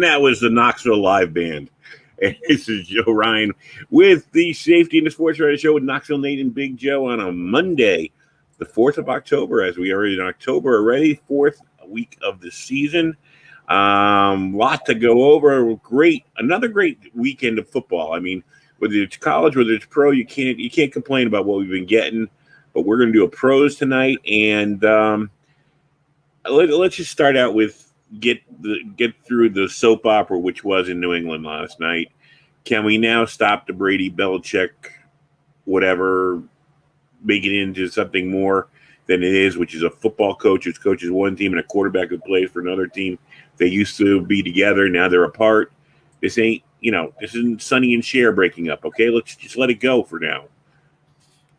And that was the Knoxville Live Band. And this is Joe Ryan with the Safety and the Sportswriter Show with Knoxville Nate and Big Joe on a Monday, the 4th of October, as we are in October already, 4th week of the season. Lot to go over. Another great weekend of football. I mean, whether it's college, whether it's pro, you can't complain about what we've been getting. But we're going to do a pros tonight, and let's just start out with get through the soap opera, which was in New England last night. Can we now stop the Brady Belichick, whatever, make it into something more than it is, which is a football coach who coaches one team and a quarterback who plays for another team? They used to be together, now they're apart. This isn't Sonny and Cher breaking up. Okay, let's just let it go for now.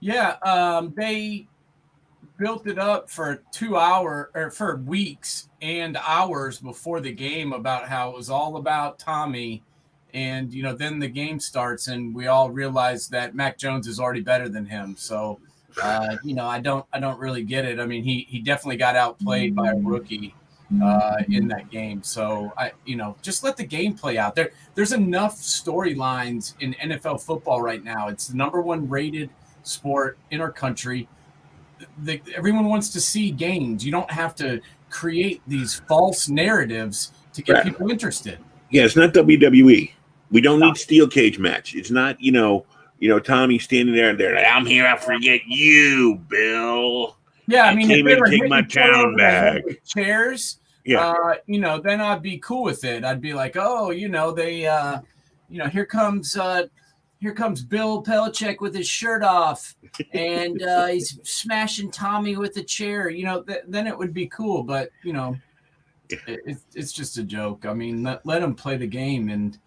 Yeah, they built it up for 2 hours or for weeks and hours before the game about how it was all about Tommy, and then the game starts and we all realize that Mac Jones is already better than him. So I don't really get it. I mean, he definitely got outplayed by a rookie in that game. So just let the game play out. There's enough storylines in NFL football right now. It's the number one rated sport in our country. Everyone wants to see games. You don't have to create these false narratives to get people interested. Yeah, it's not WWE. We don't need steel cage match. It's not, Tommy standing there and they're like, I'm here, I forget you, Bill. Yeah, I mean, came in and take my town back. Chairs, yeah. Then I'd be cool with it. I'd be like, oh, here comes Bill Belichick with his shirt off, and he's smashing Tommy with a chair. Then it would be cool. But it's just a joke. I mean, let them play the game, and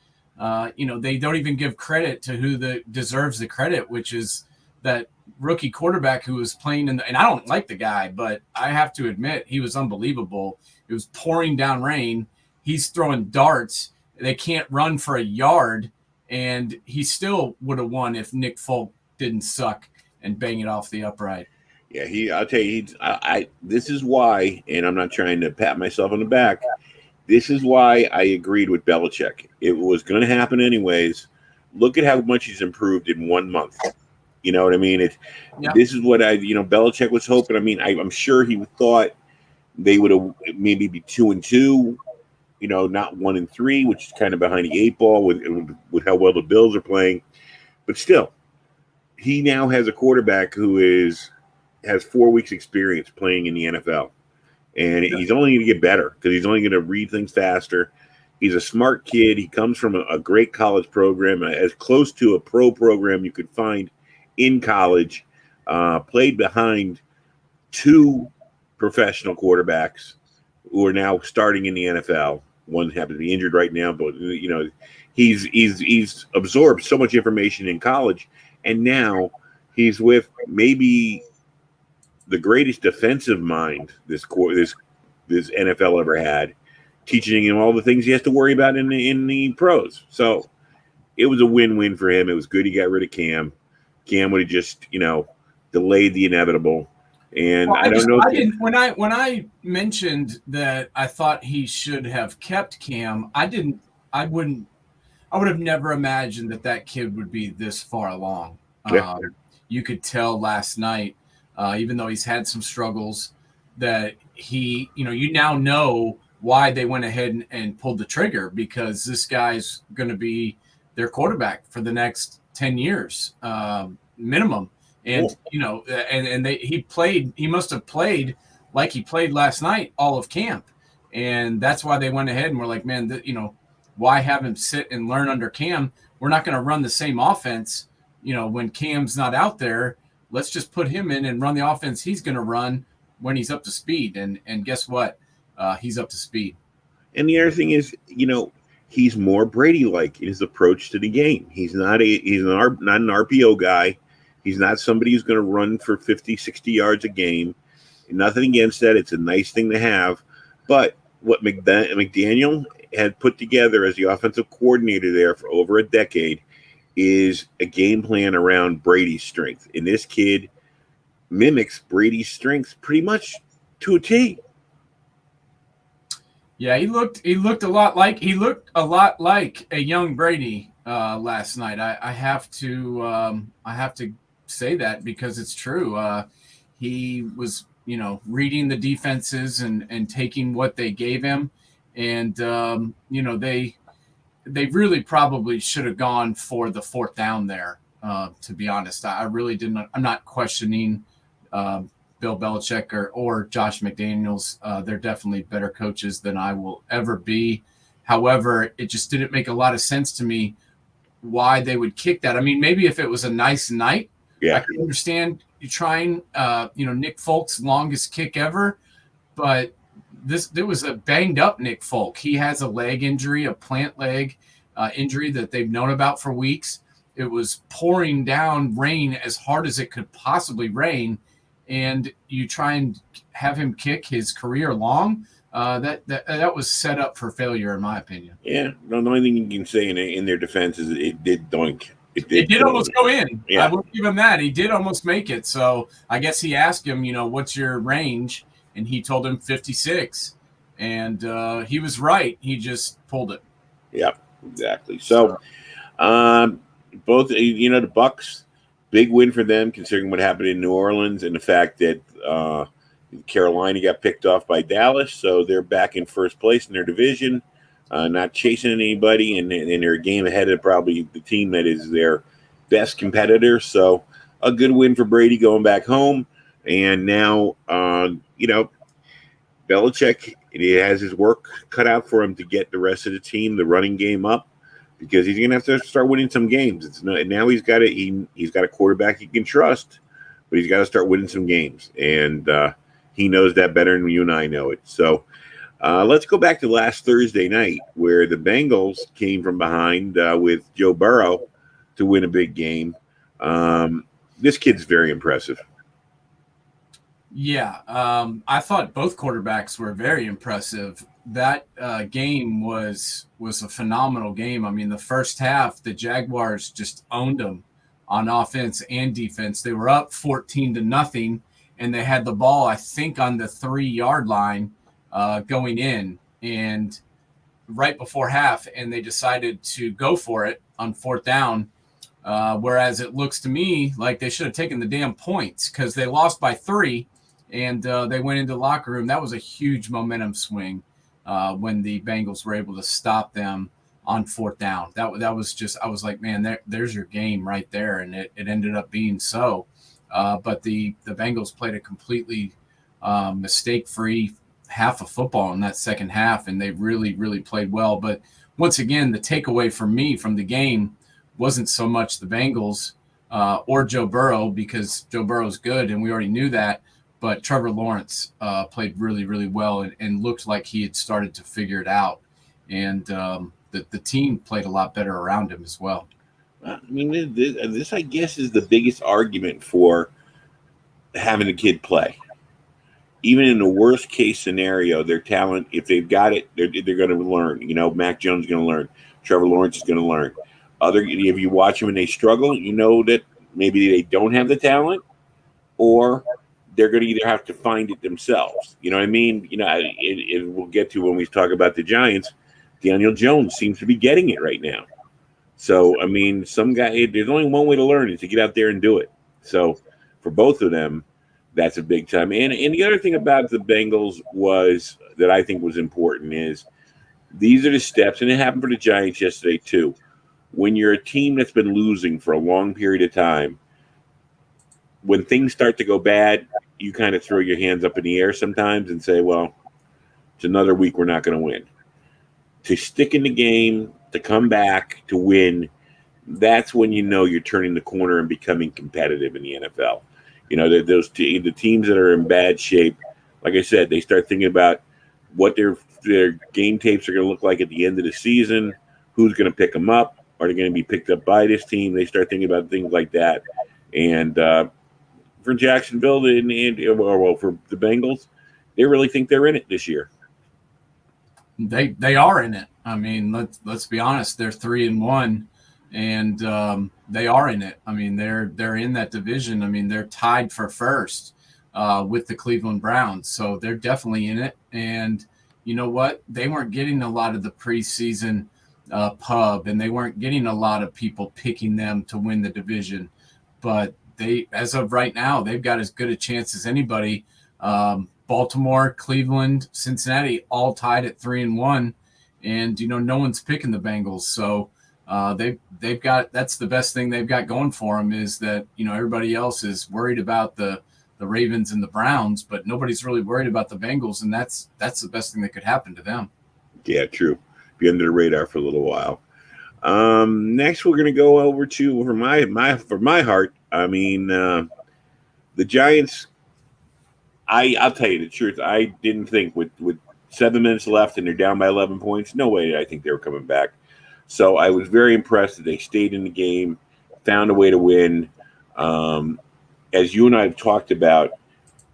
they don't even give credit to who deserves the credit, which is that rookie quarterback who was playing and I don't like the guy, but I have to admit he was unbelievable. It was pouring down rain. He's throwing darts. They can't run for a yard. And he still would have won if Nick Folk didn't suck and bang it off the upright. Yeah, I'll tell you, this is why, and I'm not trying to pat myself on the back, this is why I agreed with Belichick. It was going to happen anyways. Look at how much he's improved in 1 month. You know what I mean? This is what Belichick was hoping. I mean, I'm sure he thought they would have maybe be 2-2. Not 1-3, which is kind of behind the eight ball with how well the Bills are playing. But still, he now has a quarterback who has 4 weeks experience playing in the NFL. And he's only going to get better because he's only going to read things faster. He's a smart kid. He comes from a great college program, as close to a pro program you could find in college. Played behind 2 professional quarterbacks who are now starting in the NFL. One happens to be injured right now, but he's absorbed so much information in college, and now he's with maybe the greatest defensive mind this NFL ever had, teaching him all the things he has to worry about in the pros. So it was a win-win for him. It was good he got rid of Cam. Cam would have just delayed the inevitable. And I don't know. When I mentioned that I thought he should have kept Cam, I would have never imagined that kid would be this far along. Yeah. You could tell last night, even though he's had some struggles, that he, you now know why they went ahead and pulled the trigger, because this guy's going to be their quarterback for the next 10 years, minimum. And, cool. He must have played like he played last night, all of camp. And that's why they went ahead and were like, man, why have him sit and learn under Cam? We're not going to run the same offense, when Cam's not out there. Let's just put him in and run the offense he's going to run when he's up to speed. And guess what? He's up to speed. And the other thing is, he's more Brady-like in his approach to the game. He's not an RPO guy. He's not somebody who's going to run for 50, 60 yards a game. Nothing against that. It's a nice thing to have. But what McDaniel had put together as the offensive coordinator there for over a decade is a game plan around Brady's strength. And this kid mimics Brady's strengths pretty much to a T. Yeah, he looked a lot like a young Brady last night. I have to say that because it's true. He was, reading the defenses and taking what they gave him, and they really probably should have gone for the fourth down there. To be honest, I really didn't. I'm not questioning Bill Belichick or Josh McDaniels. They're definitely better coaches than I will ever be. However, it just didn't make a lot of sense to me why they would kick that. I mean, maybe if it was a nice night, I Yeah. could understand you trying, Nick Folk's longest kick ever, but there was a banged up Nick Folk. He has a leg injury, a plant leg injury that they've known about for weeks. It was pouring down rain as hard as it could possibly rain, and you try and have him kick his career long. That was set up for failure, in my opinion. Yeah. No, the only thing you can say in their defense is it did doink. It It did did go. almost go in. I Yeah. will give him that. He did almost make it. So I guess he asked him, what's your range? And he told him 56. And he was right. He just pulled it. Yeah. Exactly. So, both the Bucks, big win for them considering what happened in New Orleans and the fact that Carolina got picked off by Dallas, so they're back in first place in their division, not chasing anybody, and they're a game ahead of probably the team that is their best competitor. So a good win for Brady going back home, and now Belichick, he has his work cut out for him to get the rest of the team, the running game up, because he's going to have to start winning some games. It's not, now he's got a quarterback he can trust, but he's got to start winning some games, and he knows that better than you and I know it. So let's go back to last Thursday night where the Bengals came from behind with Joe Burrow to win a big game. This kid's very impressive. Yeah, I thought both quarterbacks were very impressive. That game was a phenomenal game. I mean, the first half, the Jaguars just owned them on offense and defense. They were up 14-0, and they had the ball, I think, on the 3-yard line going in, and right before half, and they decided to go for it on fourth down. Whereas it looks to me like they should have taken the damn points because they lost by 3. And they went into the locker room. That was a huge momentum swing when the Bengals were able to stop them on fourth down. That was just, I was like, man, there's your game right there. And it ended up being so. But the Bengals played a completely mistake-free half of football in that second half, and they really, really played well. But once again, the takeaway for me from the game wasn't so much the Bengals or Joe Burrow, because Joe Burrow's good, and we already knew that. But Trevor Lawrence played really, really well and looked like he had started to figure it out. And the team played a lot better around him as well. I mean, this I guess is the biggest argument for having a kid play. Even in the worst case scenario, their talent, if they've got it, they're going to learn. Mac Jones is going to learn. Trevor Lawrence is going to learn. If you watch them and they struggle, you know that maybe they don't have the talent, or they're going to either have to find it themselves. You know what I mean? We'll get to when we talk about the Giants. Daniel Jones seems to be getting it right now. So, I mean, there's only one way to learn is to get out there and do it. So, for both of them, that's a big time. And the other thing about the Bengals was that I think was important is these are the steps, and it happened for the Giants yesterday too. When you're a team that's been losing for a long period of time, when things start to go bad, you kind of throw your hands up in the air sometimes and say, well, it's another week we're not going to win. To stick in the game, to come back, to win, that's when you know you're turning the corner and becoming competitive in the NFL. The teams that are in bad shape, like I said, they start thinking about what their game tapes are going to look like at the end of the season, who's going to pick them up, are they going to be picked up by this team? They start thinking about things like that. And for Jacksonville for the Bengals, they really think they're in it this year. They are in it. I mean, let's be honest. They're 3-1, and they are in it. I mean, they're in that division. I mean, they're tied for first with the Cleveland Browns, so they're definitely in it. And you know what? They weren't getting a lot of the preseason pub, and they weren't getting a lot of people picking them to win the division. But they, as of right now, they've got as good a chance as anybody. Baltimore, Cleveland, Cincinnati, all tied at 3-1, and no one's picking the Bengals. So they've got, that's the best thing they've got going for them, is that everybody else is worried about the Ravens and the Browns, but nobody's really worried about the Bengals, and that's the best thing that could happen to them. Yeah, true. Be under the radar for a little while. Next, we're going to go over to for my heart. I mean, the Giants. I'll tell you the truth. I didn't think with 7 minutes left and they're down by 11 points. No way did I think they were coming back. So I was very impressed that they stayed in the game, found a way to win. As you and I have talked about,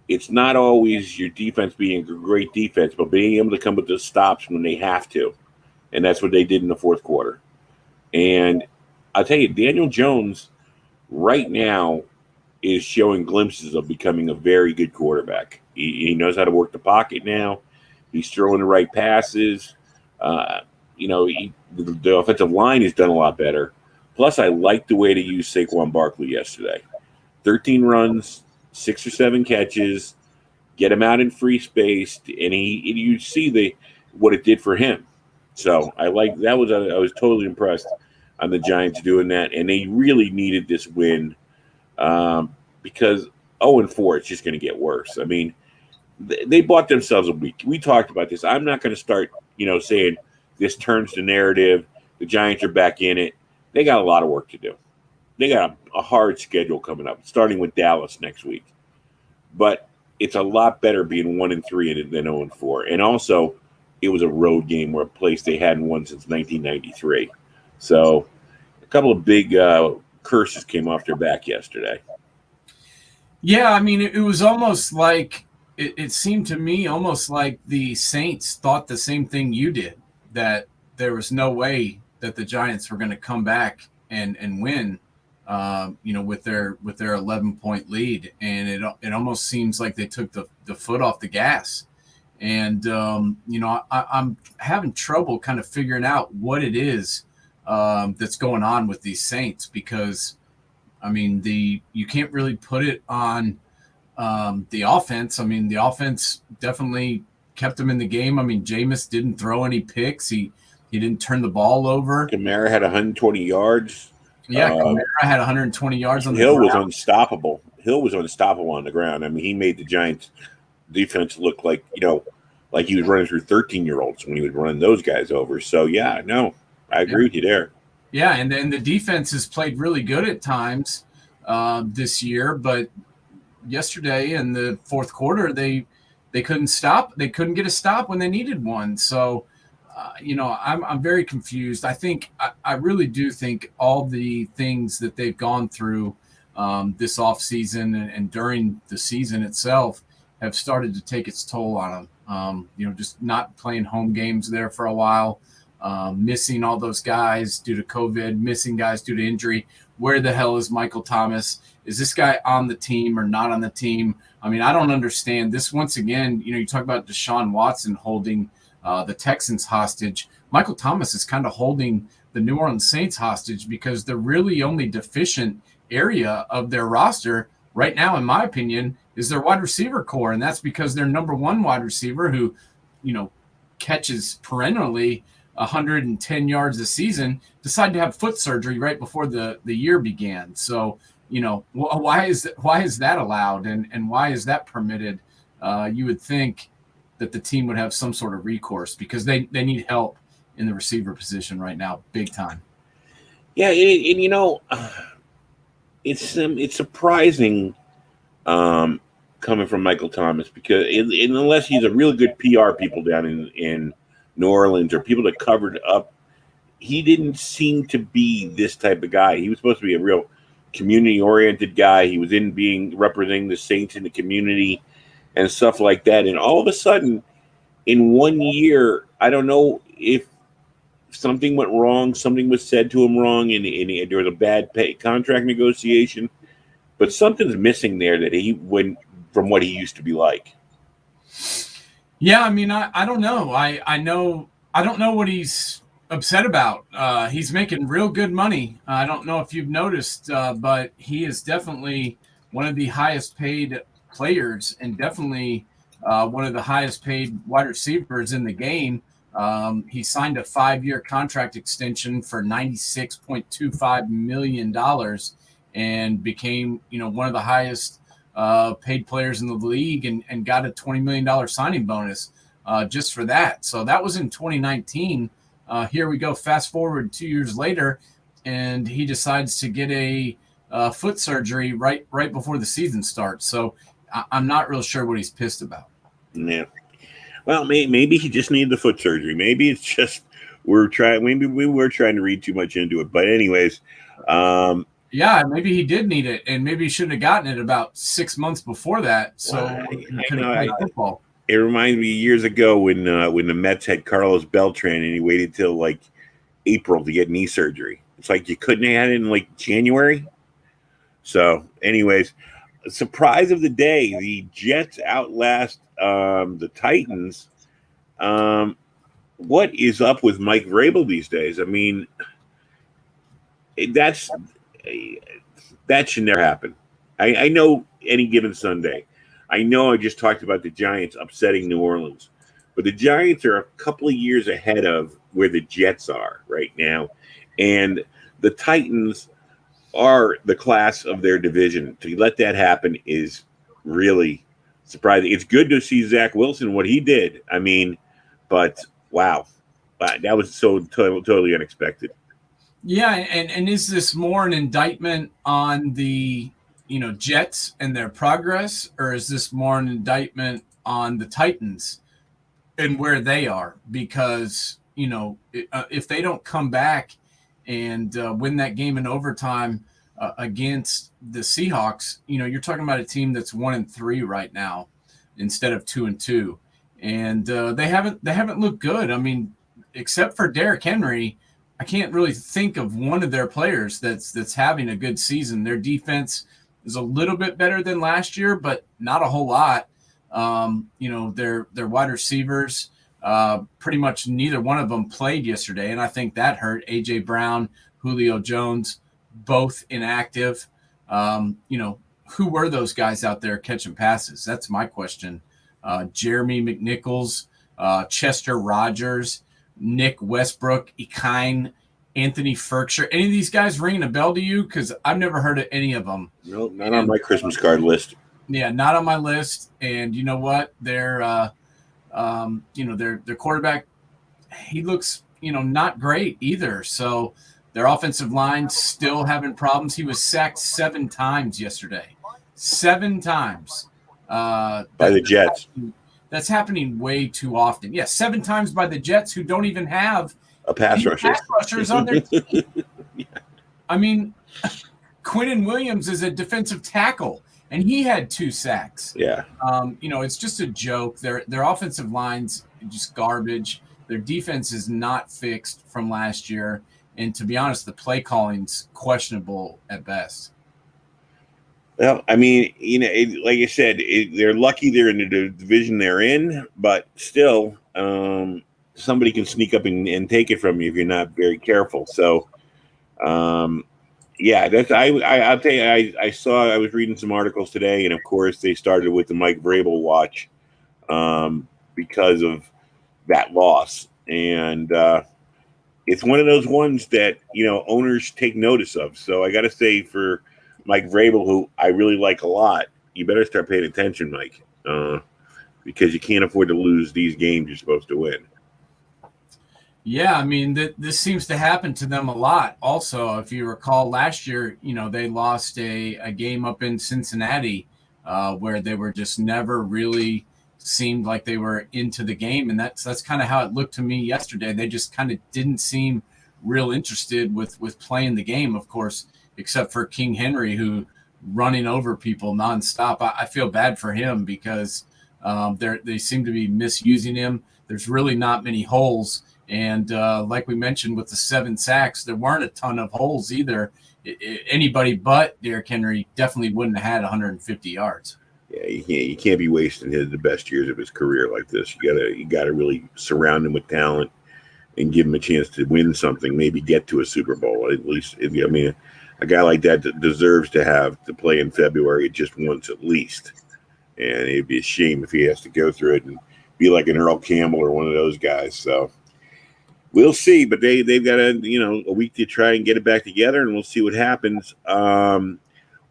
it's not always your defense being a great defense, but being able to come with the stops when they have to. And that's what they did in the fourth quarter. And I'll tell you, Daniel Jones right now is showing glimpses of becoming a very good quarterback. He knows how to work the pocket now. He's throwing the right passes. The offensive line has done a lot better. Plus, I like the way they used Saquon Barkley yesterday. 13 runs, 6 or 7 catches, get him out in free space, and you see what it did for him. So I like that. I was totally impressed on the Giants doing that, and they really needed this win because 0-4, it's just going to get worse. I mean, they bought themselves a week. We talked about this. I'm not going to start, saying this turns the narrative. The Giants are back in it. They got a lot of work to do. They got a hard schedule coming up, starting with Dallas next week. But it's a lot better being 1-3 than 0-4. And also, it was a road game where a place they hadn't won since 1993. So a couple of big curses came off their back yesterday. Yeah, I mean, it was almost like it seemed to me almost like the Saints thought the same thing you did, that there was no way that the Giants were going to come back and win, with their 11-point lead, and it almost seems like they took the foot off the gas. And I'm having trouble kind of figuring out what it is that's going on with these Saints, because I mean, you can't really put it on the offense. I mean, the offense definitely kept them in the game. I mean, Jameis didn't throw any picks. He didn't turn the ball over. Kamara had 120 yards. Yeah, Kamara had 120 yards on the ground. Hill was unstoppable. Hill was unstoppable on the ground. I mean, he made the Giants defense look like, like he was running through 13-year-olds when he was running those guys over. So, yeah, no, I agree with you there. Yeah, and then the defense has played really good at times this year, but yesterday in the fourth quarter, they couldn't stop. They couldn't get a stop when they needed one. So, I'm very confused. I really do think all the things that they've gone through this offseason and during the season itself have started to take its toll on them. Just not playing home games there for a while. Missing all those guys due to COVID, missing guys due to injury. Where the hell is Michael Thomas? Is this guy on the team or not on the team? I mean, I don't understand this. Once again, you talk about Deshaun Watson holding the Texans hostage. Michael Thomas is kind of holding the New Orleans Saints hostage, because the really only deficient area of their roster right now, in my opinion, is their wide receiver core. And that's because their number one wide receiver, who, catches perennially 110 yards a season, decided to have foot surgery right before the year began. So, why is that allowed, and why is that permitted? You would think that the team would have some sort of recourse, because they need help in the receiver position right now, big time. Yeah, it's surprising coming from Michael Thomas, because unless he's a really good PR people down in New Orleans or people that covered up, he didn't seem to be this type of guy. He was supposed to be a real community-oriented guy. He was representing the Saints in the community and stuff like that. And all of a sudden, in 1 year, I don't know if something went wrong, something was said to him wrong, and there was a bad contract negotiation. But something's missing there that he went from what he used to be like. Yeah, I mean, I don't know. I know I don't know what he's upset about. He's making real good money. I don't know if you've noticed, but he is definitely one of the highest paid players and definitely one of the highest paid wide receivers in the game. He signed a 5-year contract extension for $96.25 million and became, one of the highest paid players in the league and got a $20 million signing bonus just for that. So that was in 2019. Here we go, fast forward 2 years later, and he decides to get a foot surgery right before the season starts. So I'm not real sure what he's pissed about. Yeah. Well, maybe he just needed the foot surgery. Maybe it's just we're trying. Maybe we were trying to read too much into it. But anyways, yeah, maybe he did need it, and maybe he should have gotten it about 6 months before that. So he could have played football. It reminds me years ago when the Mets had Carlos Beltran and he waited till like April to get knee surgery. It's like you couldn't have had it in like January. So, anyways, surprise of the day: the Jets outlast the Titans. What is up with Mike Vrabel these days? I mean, that should never happen. I know any given Sunday. I know I just talked about the Giants upsetting New Orleans, but the Giants are a couple of years ahead of where the Jets are right now. And the Titans are the class of their division. To let that happen is really surprising. It's good to see Zach Wilson, what he did. I mean, but wow, that was so totally unexpected. Yeah, and is this more an indictment on the Jets and their progress, or is this more an indictment on the Titans and where they are? Because if they don't come back and win that game in overtime against the Seahawks, you're talking about a team that's 1-3 right now instead of 2-2, and they haven't looked good. I mean, except for Derrick Henry, I can't really think of one of their players that's having a good season. Their defense is a little bit better than last year, but not a whole lot. Their wide receivers, pretty much neither one of them played yesterday, and I think that hurt. A.J. Brown, Julio Jones, both inactive. Who were those guys out there catching passes? That's my question. Jeremy McNichols, Chester Rogers, Nick Westbrook, Ekine, Anthony Ferkshire. Any of these guys ringing a bell to you? Because I've never heard of any of them. No, not on my Christmas card list. Yeah, not on my list. And you know what? Their quarterback, he looks, not great either. So their offensive line still having problems. He was sacked 7 times yesterday. 7 times. By the Jets. That's happening way too often. Yeah, 7 times by the Jets, who don't even have a pass rusher. Pass rushers on their team. Yeah. I mean, Quinnen Williams is a defensive tackle, and he had 2 sacks. Yeah. It's just a joke. Their offensive line's just garbage. Their defense is not fixed from last year, and to be honest, the play calling's questionable at best. Well, I mean, like I said, they're lucky they're in the division they're in, but still, somebody can sneak up and take it from you if you're not very careful. So, yeah, that's I'll tell you, I was reading some articles today, and of course they started with the Mike Vrabel watch because of that loss, and it's one of those ones that owners take notice of. So I got to say, for Mike Vrabel, who I really like a lot, you better start paying attention, Mike, because you can't afford to lose these games you're supposed to win. Yeah, I mean, this seems to happen to them a lot. Also, if you recall last year, they lost a game up in Cincinnati where they were just never really seemed like they were into the game. And that's kind of how it looked to me yesterday. They just kind of didn't seem real interested with playing the game, of course, except for King Henry, who running over people nonstop. I feel bad for him because they seem to be misusing him. There's really not many holes. And like we mentioned with the 7 sacks, there weren't a ton of holes either. Anybody but Derrick Henry definitely wouldn't have had 150 yards. Yeah, you can't be wasting the best years of his career like this. You gotta really surround him with talent and give him a chance to win something, maybe get to a Super Bowl at least. I mean, a guy like that deserves to play in February just once at least. And it'd be a shame if he has to go through it and be like an Earl Campbell or one of those guys. So we'll see. But they've got a week to try and get it back together, and we'll see what happens.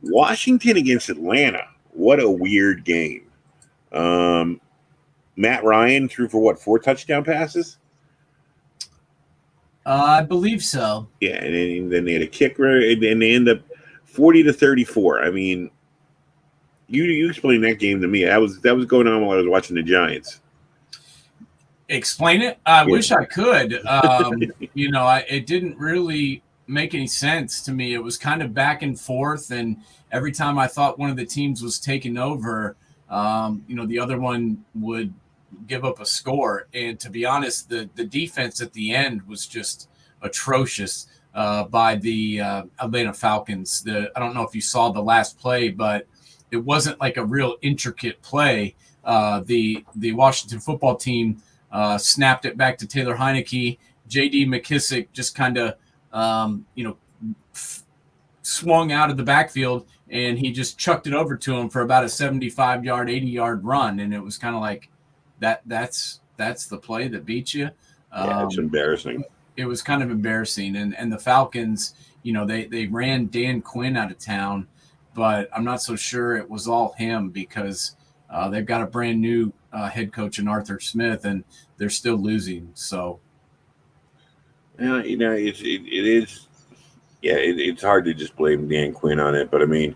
Washington against Atlanta. What a weird game. Matt Ryan threw for what, 4 touchdown passes? I believe so. Yeah, and then they had a kicker, and they end up 40-34. I mean, you explain that game to me. That was going on while I was watching the Giants. Explain it? I wish I could. It didn't really make any sense to me. It was kind of back and forth, and every time I thought one of the teams was taking over, the other one would give up a score. And to be honest, the defense at the end was just atrocious by the Atlanta Falcons. I don't know if you saw the last play, but it wasn't like a real intricate play. The Washington football team snapped it back to Taylor Heineke. J.D. McKissick just kind of, swung out of the backfield, and he just chucked it over to him for about a 75-yard, 80-yard run. And it was kind of like, that's the play that beat you. Yeah, it's embarrassing. It was kind of embarrassing. And the Falcons, they ran Dan Quinn out of town, but I'm not so sure it was all him because they've got a brand new head coach in Arthur Smith, and they're still losing. So, it's hard to just blame Dan Quinn on it, but I mean,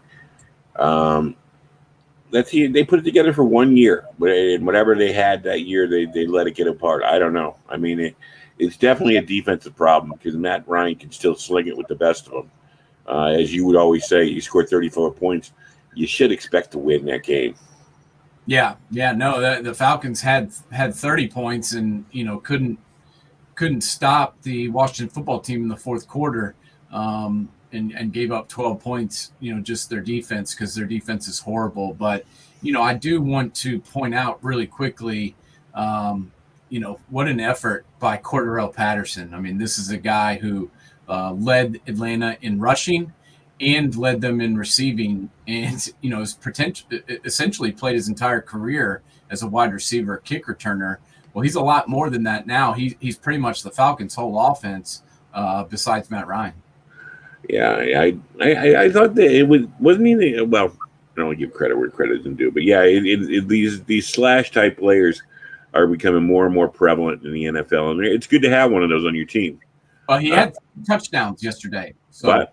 they put it together for 1 year, but whatever they had that year, they let it get apart. I don't know. I mean, it's definitely a defensive problem because Matt Ryan can still sling it with the best of them. As you would always say, you scored 34 points. You should expect to win that game. Yeah, no, the Falcons had 30 points and couldn't stop the Washington football team in the fourth quarter, and gave up 12 points. Just their defense, because their defense is horrible. But I do want to point out really quickly, what an effort by Cordarrelle Patterson. I mean, this is a guy who led Atlanta in rushing and led them in receiving, and essentially played his entire career as a wide receiver, kick returner. Well, he's a lot more than that now. He's pretty much the Falcons' whole offense, besides Matt Ryan. Yeah, I thought that it wasn't even. Well, I don't give credit where credit isn't due, but yeah, these slash type players are becoming more and more prevalent in the NFL, and it's good to have one of those on your team. Well, he had touchdowns yesterday, so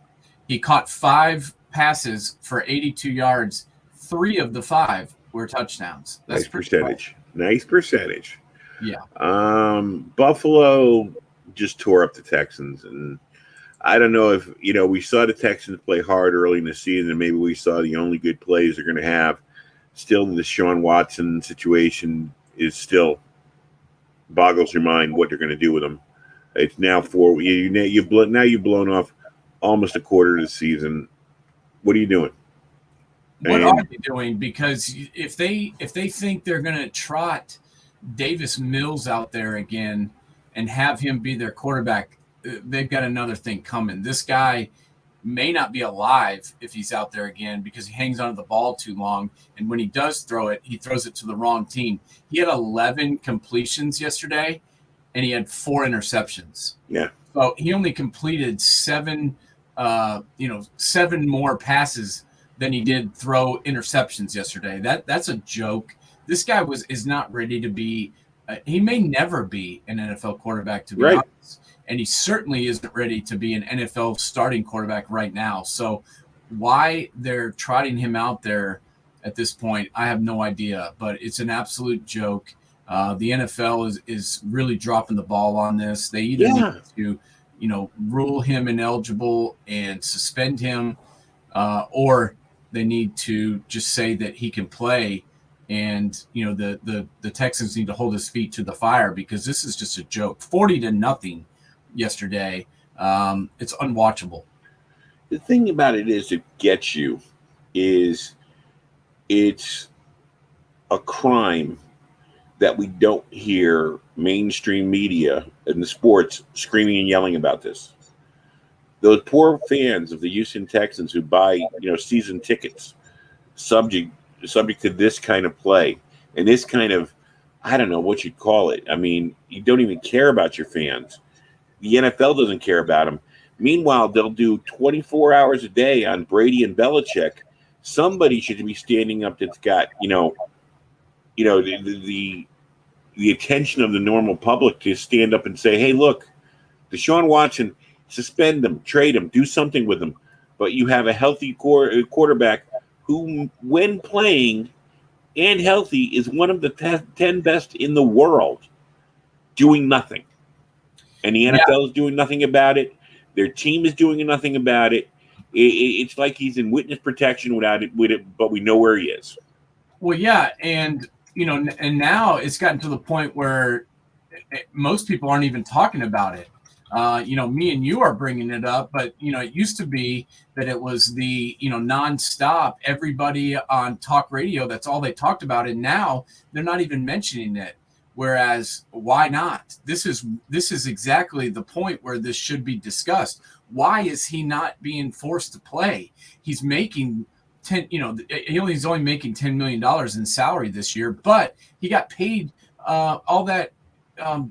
he caught 5 passes for 82 yards. 3 of the 5 were touchdowns. That's nice percentage. Nice percentage. Yeah. Buffalo just tore up the Texans, and I don't know if we saw the Texans play hard early in the season, and maybe we saw the only good plays they're going to have. Still, the Deshaun Watson situation is still boggles your mind what they're going to do with him. It's now you've blown off almost a quarter of the season. What are you doing? What are they doing? Because if they think they're going to trot Davis Mills out there again and have him be their quarterback, they've got another thing coming. This guy may not be alive if he's out there again because he hangs onto the ball too long. And when he does throw it, he throws it to the wrong team. He had 11 completions yesterday, and he had 4 interceptions. Yeah. So he only completed 7 more passes than he did throw interceptions yesterday. That's a joke. This guy is not ready to be. He may never be an NFL quarterback, to be honest. And he certainly isn't ready to be an NFL starting quarterback right now. So why they're trotting him out there at this point, I have no idea. But it's an absolute joke. The NFL is really dropping the ball on this. They either need to, rule him ineligible and suspend him, or they need to just say that he can play. And, the Texans need to hold his feet to the fire because this is just a joke. 40-0 yesterday. It's unwatchable. The thing about it is, it gets you is it's a crime that we don't hear mainstream media and the sports screaming and yelling about this. Those poor fans of the Houston Texans who buy, season tickets, subject to this kind of play and this kind of, I don't know what you'd call it. I mean, you don't even care about your fans. The NFL doesn't care about them. Meanwhile, they'll do 24 hours a day on Brady and Belichick. Somebody should be standing up that's got, the attention of the normal public to stand up and say, hey, look, Deshaun Watson, suspend him, trade him, do something with him. But you have a healthy quarterback who, when playing and healthy, is one of the 10 best in the world, doing nothing. And the NFL is doing nothing about it. Their team is doing nothing about it. It's like he's in witness protection with it, but we know where he is. Well, yeah, and and now it's gotten to the point where most people aren't even talking about it. Me and you are bringing it up, but it used to be that it was the nonstop, everybody on talk radio. That's all they talked about, and now they're not even mentioning it. Whereas, why not? This is exactly the point where this should be discussed. Why is he not being forced to play? He's making he's only making $10 million in salary this year, but he got paid all that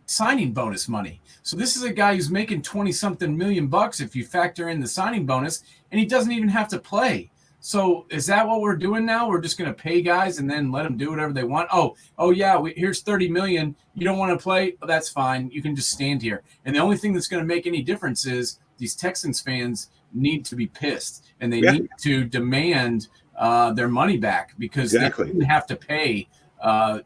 signing bonus money. So this is a guy who's making 20-something million bucks if you factor in the signing bonus, and he doesn't even have to play. So is that what we're doing now? We're just going to pay guys and then let them do whatever they want. Oh yeah, here's $30 million. You don't want to play? Well, that's fine. You can just stand here. And the only thing that's going to make any difference is these Texans fans need to be pissed, and they need to demand their money back because they didn't have to pay the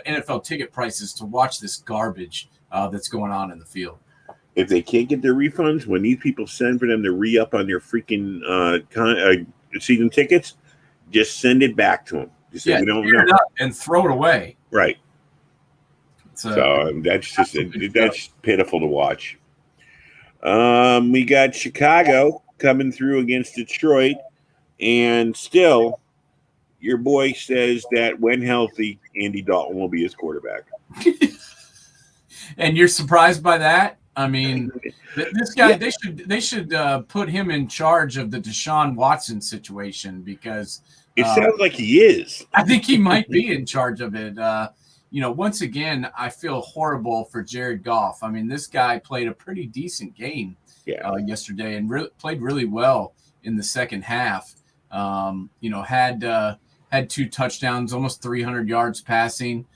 NFL ticket prices to watch this garbage that's going on in the field. If they can't get their refunds, when these people send for them to re-up on their freaking season tickets, just send it back to them. Just say, we don't know. And throw it away. Right. So that's pitiful to watch. We got Chicago coming through against Detroit, and still your boy says that when healthy, Andy Dalton will be his quarterback. And you're surprised by that? I mean, this guy, they should put him in charge of the Deshaun Watson situation because it sounds like he is. I think he might be in charge of it. Once again, I feel horrible for Jared Goff. I mean, this guy played a pretty decent game yesterday and played really well in the second half. Had 2 touchdowns, almost 300 yards passing.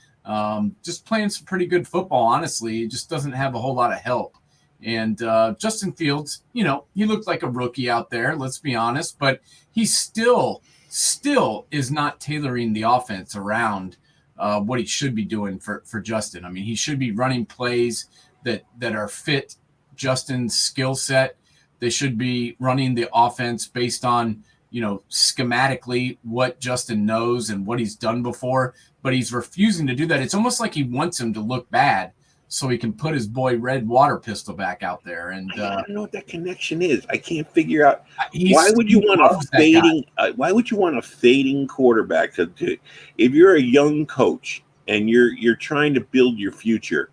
Just playing some pretty good football, honestly. He just doesn't have a whole lot of help. And Justin Fields, he looked like a rookie out there, let's be honest, but he still is not tailoring the offense around what he should be doing for Justin. I mean, he should be running plays that are fit Justin's skill set. They should be running the offense based on, schematically what Justin knows and what he's done before, but he's refusing to do that. It's almost like he wants him to look bad so he can put his boy Red Water Pistol back out there. And I don't know what that connection is. I can't figure out why would you want a fading quarterback to if you're a young coach and you're trying to build your future,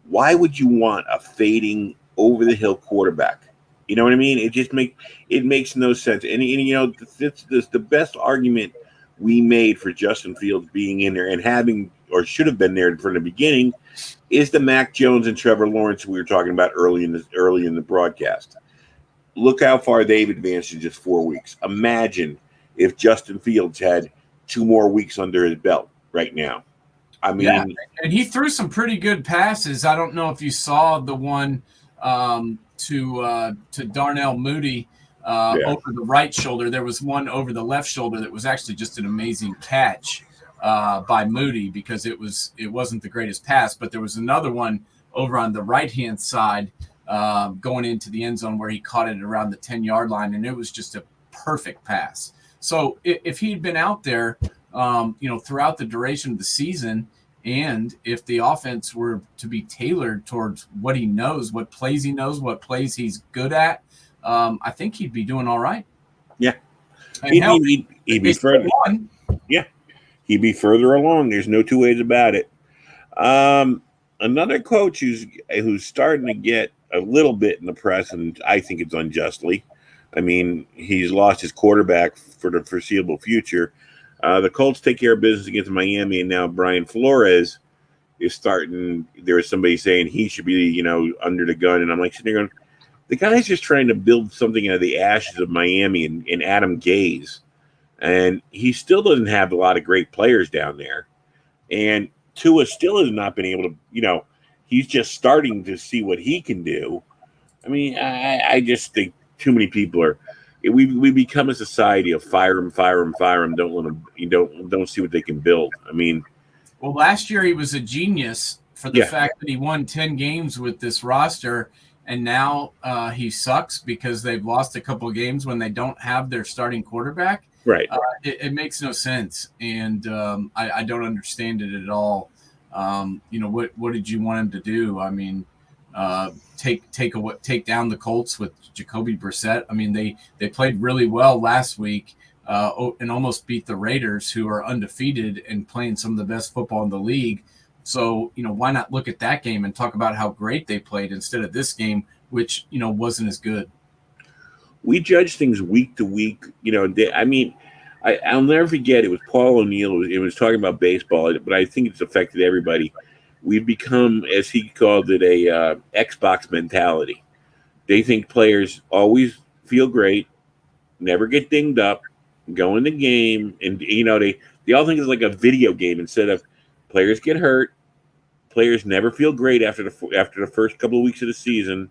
why would you want a fading over the hill quarterback? You know what I mean? It makes no sense. And this the best argument we made for Justin Fields being in there and having or should have been there from the beginning is the Mac Jones and Trevor Lawrence we were talking about early in the broadcast. Look how far they've advanced in just 4 weeks. Imagine if Justin Fields had 2 more weeks under his belt right now. I mean, and he threw some pretty good passes. I don't know if you saw the one to Darnell Mooney over the right shoulder. There was one over the left shoulder that was actually just an amazing catch by Moody because it wasn't the greatest pass, but there was another one over on the right-hand side going into the end zone where he caught it around the 10-yard line, and it was just a perfect pass. So if he'd been out there, throughout the duration of the season, and if the offense were to be tailored towards what he knows, what plays he knows, what plays he's good at, I think he'd be doing all right. Yeah. And he'd be further. Yeah. he'd be further along. There's no two ways about it. Another coach who's starting to get a little bit in the press, and I think it's unjustly. I mean, he's lost his quarterback for the foreseeable future. The Colts take care of business against Miami, and now Brian Flores is starting. There was somebody saying he should be, under the gun, and I'm like sitting there going, the guy's just trying to build something out of the ashes of Miami and Adam Gase, and he still doesn't have a lot of great players down there. And Tua still has not been able to, he's just starting to see what he can do. I mean, I just think too many people are. We become a society of fire him. Don't let them. Don't see what they can build. I mean, well, last year he was a genius for the fact that he won 10 games with this roster, and now he sucks because they've lost a couple of games when they don't have their starting quarterback. Right. It makes no sense, and I don't understand it at all. What did you want him to do? I mean, take down the Colts with Jacoby Brissett. I mean, they played really well last week and almost beat the Raiders, who are undefeated and playing some of the best football in the league. So, why not look at that game and talk about how great they played instead of this game, which, wasn't as good. We judge things week to week. I'll never forget, it was Paul O'Neill. It was talking about baseball, but I think it's affected everybody. We've become, as he called it, a Xbox mentality. They think players always feel great, never get dinged up, go in the game, and they all think it's like a video game instead of players get hurt. Players never feel great after the first couple of weeks of the season.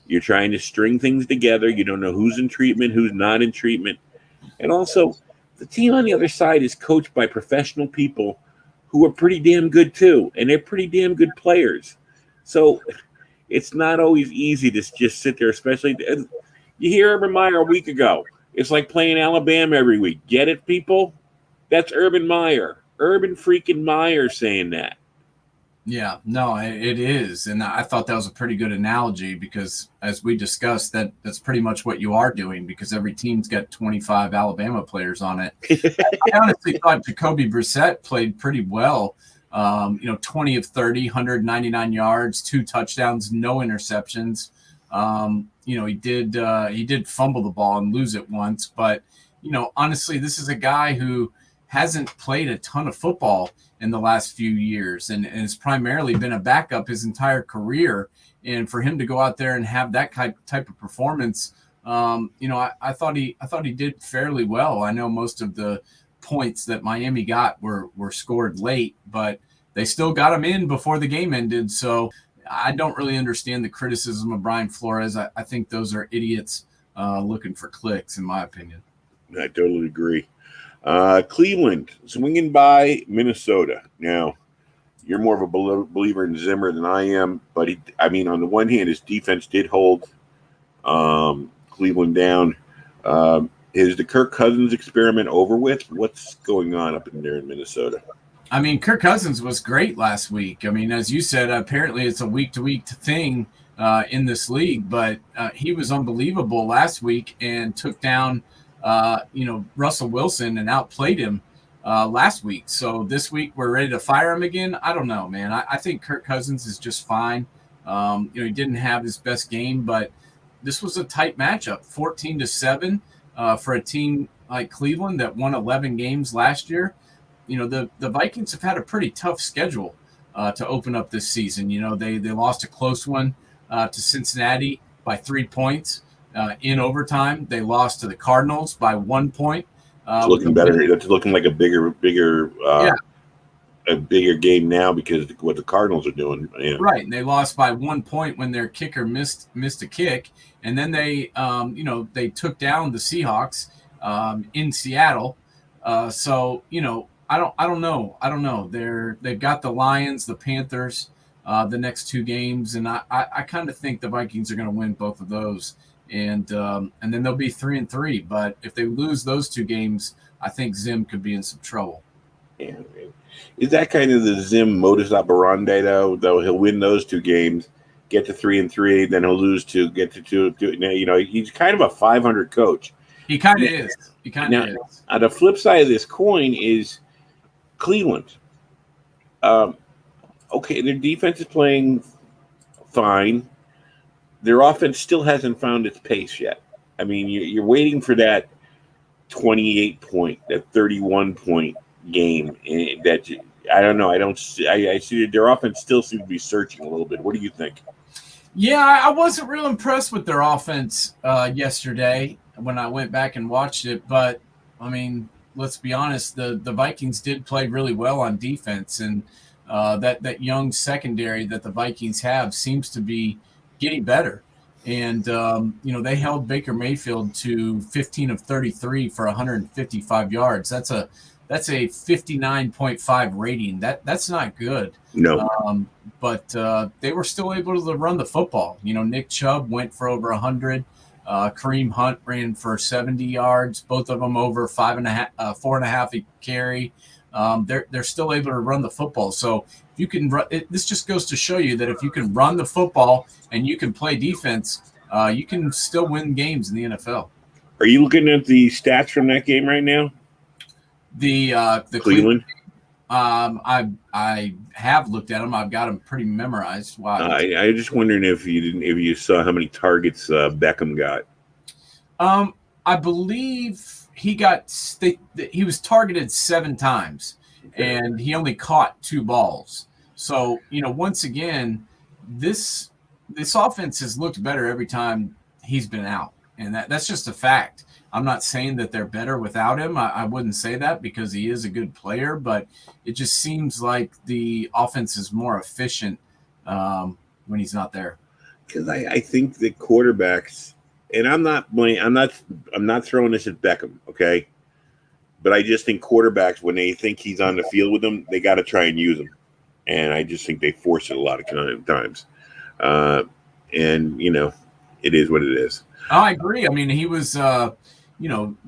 You're trying to string things together. You don't know who's in treatment, who's not in treatment. And also, the team on the other side is coached by professional people who are pretty damn good too, and they're pretty damn good players. So it's not always easy to just sit there, especially you hear Urban Meyer a week ago. It's like playing Alabama every week. Get it, people? That's Urban Meyer. Urban freaking Meyer saying that. Yeah, no, it is. And I thought that was a pretty good analogy because, as we discussed, that's pretty much what you are doing because every team's got 25 Alabama players on it. I honestly thought Jacoby Brissett played pretty well. 20 of 30, 199 yards, 2 touchdowns, no interceptions. He did fumble the ball and lose it once. But, honestly, this is a guy who hasn't played a ton of football in the last few years and has primarily been a backup his entire career. And for him to go out there and have that type of performance, I thought he did fairly well. I know most of the points that Miami got were scored late, but they still got them in before the game ended. So I don't really understand the criticism of Brian Flores. I think those are idiots looking for clicks, in my opinion. I totally agree. Cleveland swinging by Minnesota. Now, you're more of a believer in Zimmer than I am, but on the one hand, his defense did hold Cleveland down. Is the Kirk Cousins experiment over with? What's going on up in there in Minnesota? I mean, Kirk Cousins was great last week. I mean, as you said, apparently it's a week-to-week thing in this league, but he was unbelievable last week and took down Russell Wilson and outplayed him last week. So this week we're ready to fire him again. I don't know, man. I think Kirk Cousins is just fine. He didn't have his best game, but this was a tight matchup, 14-7 for a team like Cleveland that won 11 games last year. The Vikings have had a pretty tough schedule to open up this season. They lost a close one to Cincinnati by 3 points. In overtime, they lost to the Cardinals by 1 point. It's looking better. It's looking like a bigger game now because of what the Cardinals are doing. Yeah. Right, and they lost by 1 point when their kicker missed a kick, and then they took down the Seahawks in Seattle. So I don't know. They've got the Lions, the Panthers, the next 2 games, and I kind of think the Vikings are going to win both of those. And then they'll be 3-3. But if they lose those 2 games, I think Zim could be in some trouble. Yeah, is that kind of the Zim modus operandi though? Though he'll win those 2 games, get to 3-3, then he'll lose 2, get to 2. He's kind of a 500 coach. He kind of is. He kind of is. The flip side of this coin is Cleveland. Um, okay, their defense is playing fine. Their offense still hasn't found its pace yet. I mean, you're waiting for that 28 point, that 31 point game. That I don't know. I don't. I see that their offense still seems to be searching a little bit. What do you think? Yeah, I wasn't real impressed with their offense yesterday when I went back and watched it. But, I mean, let's be honest, the Vikings did play really well on defense. And that young secondary that the Vikings have seems to be getting better. And, they held Baker Mayfield to 15 of 33 for 155 yards. That's a 59.5 rating. That's not good. No. But they were still able to run the football. Nick Chubb went for over 100. Kareem Hunt ran for 70 yards. Both of them over 4.5 a carry. They're still able to run the football. So if you can run, this just goes to show you that if you can run the football and you can play defense, you can still win games in the NFL. Are you looking at the stats from that game right now? The Cleveland. I have looked at them. I've got them pretty memorized. Wow. I just wondering if you saw how many targets Beckham got. I believe he was targeted 7 times, and he only caught 2 balls. So once again, this offense has looked better every time he's been out, and that's just a fact. I'm not saying that they're better without him. I wouldn't say that because he is a good player, but it just seems like the offense is more efficient when he's not there. Because I think the quarterbacks, and I'm not throwing this at Beckham, okay? But I just think quarterbacks, when they think he's on the field with them, they got to try and use him, and I just think they force it a lot of times. And it is what it is. I agree. I mean, he was.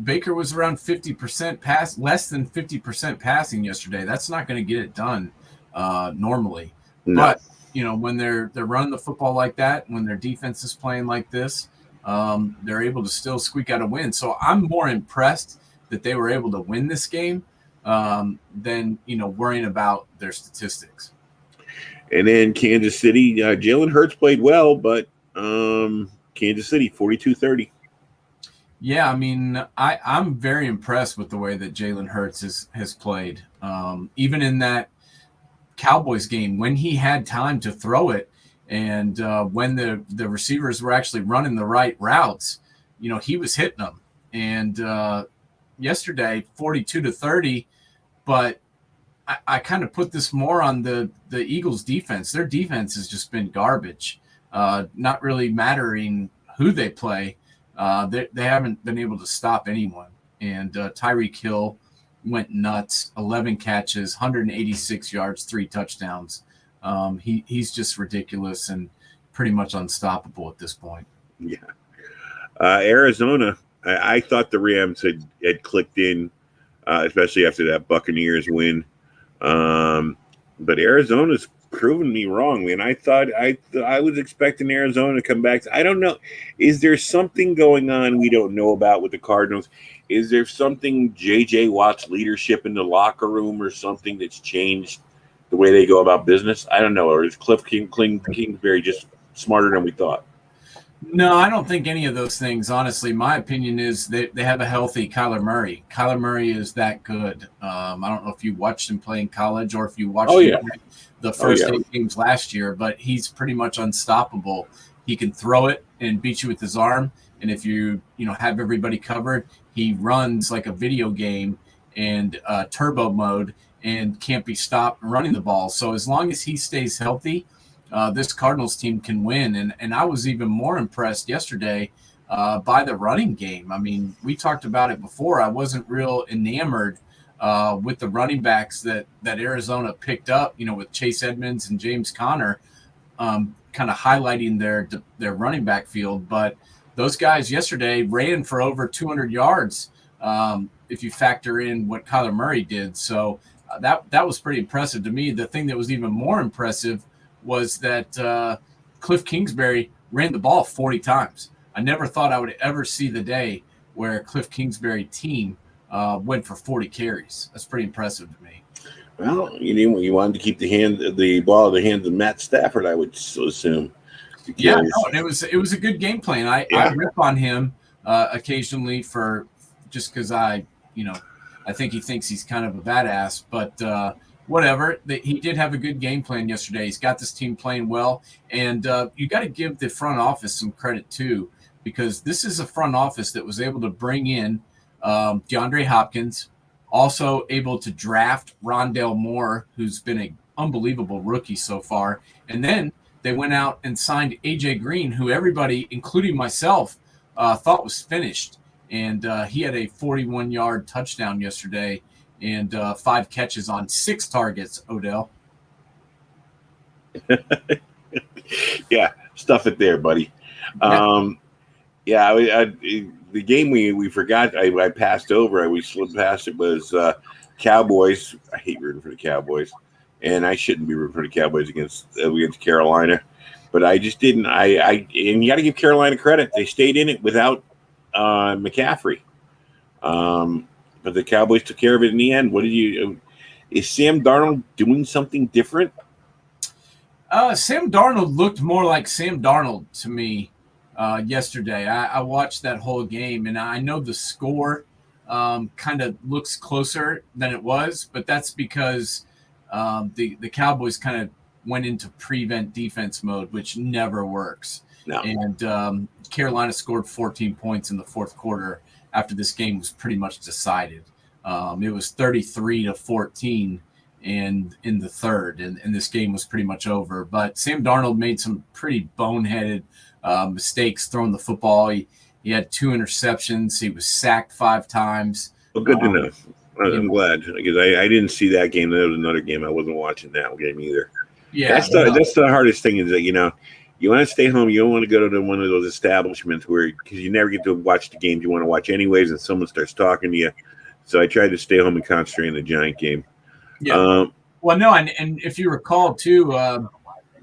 Baker was around 50% less than 50% passing yesterday. That's not going to get it done normally. No. But, when they're running the football like that, when their defense is playing like this, they're able to still squeak out a win. So I'm more impressed that they were able to win this game than, worrying about their statistics. And then Kansas City, Jalen Hurts played well, but Kansas City, 42-30. Yeah, I mean, I'm very impressed with the way that Jalen Hurts has played. Even in that Cowboys game, when he had time to throw it, and when the receivers were actually running the right routes, he was hitting them. And yesterday, 42-30, but I kind of put this more on the Eagles' defense. Their defense has just been garbage, not really mattering who they play. They haven't been able to stop anyone. And Tyreek Hill went nuts, 11 catches, 186 yards, 3 touchdowns. He's just ridiculous and pretty much unstoppable at this point. Yeah. Arizona, I thought the Rams had clicked in, especially after that Buccaneers win. But Arizona's proven me wrong, man. I thought I was expecting Arizona to come back. I don't know. Is there something going on we don't know about with the Cardinals? Is there something J.J. Watt's leadership in the locker room or something that's changed the way they go about business? I don't know. Or is Cliff Kingsbury just smarter than we thought? No, I don't think any of those things. Honestly, my opinion is they have a healthy Kyler Murray. Kyler Murray is that good. I don't know if you watched him play in college or if you watched the first 8 games last year, but he's pretty much unstoppable. He can throw it and beat you with his arm, and if you have everybody covered, he runs like a video game and turbo mode and can't be stopped running the ball. So as long as he stays healthy, this Cardinals team can win. And I was even more impressed yesterday by the running game. I mean, we talked about it before. I wasn't real enamored with the running backs that Arizona picked up, with Chase Edmonds and James Conner, kind of highlighting their running back field. But those guys yesterday ran for over 200 yards if you factor in what Kyler Murray did. So that was pretty impressive to me. The thing that was even more impressive was that Cliff Kingsbury ran the ball 40 times. I never thought I would ever see the day where Cliff Kingsbury team went for 40 carries. That's pretty impressive to me. Well, you wanted to keep the ball in the hands of Matt Stafford, I would assume, Yeah, because no, it was a good game plan. I yeah, rip on him occasionally for just because I think he thinks he's kind of a badass, but whatever. He did have a good game plan yesterday. He's got this team playing well, and you got to give the front office some credit too, because this is a front office that was able to bring in DeAndre Hopkins, also able to draft Rondale Moore, who's been an unbelievable rookie so far, and then they went out and signed AJ Green, who everybody, including myself, thought was finished. And he had a 41-yard touchdown yesterday and 5 catches on 6 targets, Odell. yeah, stuff it there, buddy. Yeah. Yeah, the game we forgot, I passed over. We slipped past it was Cowboys. I hate rooting for the Cowboys, and I shouldn't be rooting for the Cowboys against Carolina, but I just didn't. And you got to give Carolina credit; they stayed in it without McCaffrey. But the Cowboys took care of it in the end. Is Sam Darnold doing something different? Sam Darnold looked more like Sam Darnold to me yesterday. I watched that whole game, and I know the score kind of looks closer than it was, but that's because the Cowboys kind of went into prevent defense mode, which never works. No. And Carolina scored 14 points in the fourth quarter after this game was pretty much decided. It was 33-14 and in the third, and this game was pretty much over. But Sam Darnold made some pretty boneheaded mistakes throwing the football. He had 2 interceptions. He was sacked 5 times. Well, good enough. I'm glad because I didn't see that game. That was another game I wasn't watching that game either. Yeah, that's the hardest thing is that you want to stay home. You don't want to go to one of those establishments because you never get to watch the games you want to watch anyways, and someone starts talking to you. So I tried to stay home and concentrate on the Giant game. Yeah. Well, no, and if you recall too,